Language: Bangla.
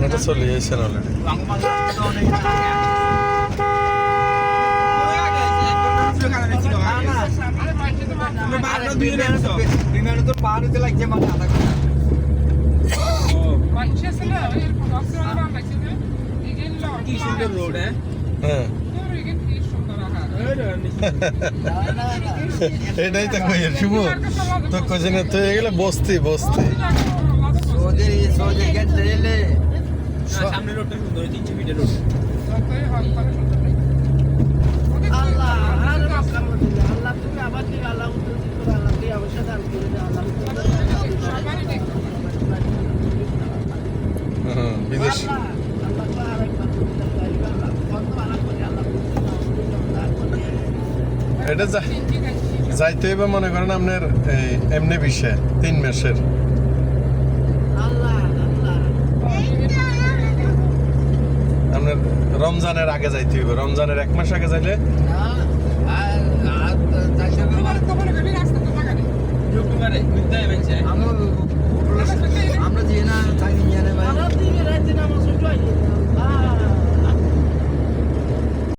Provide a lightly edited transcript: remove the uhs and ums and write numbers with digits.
এটা চলে এসেছেন অলরেডি। হ্যাঁ এটাই তো কই শুভ তো কোজনে তো এগুলো বস্তি বস্তি সামনে রোডটা সুন্দর 300 ফিটের রোড বিদেশ এটা যাইতে বা মনে করেন আপনার এমনি বিষয় 3 মাসের আপনার রমজানের আগে যাইতে হইব রমজানের 1 মাস আগে যাইলে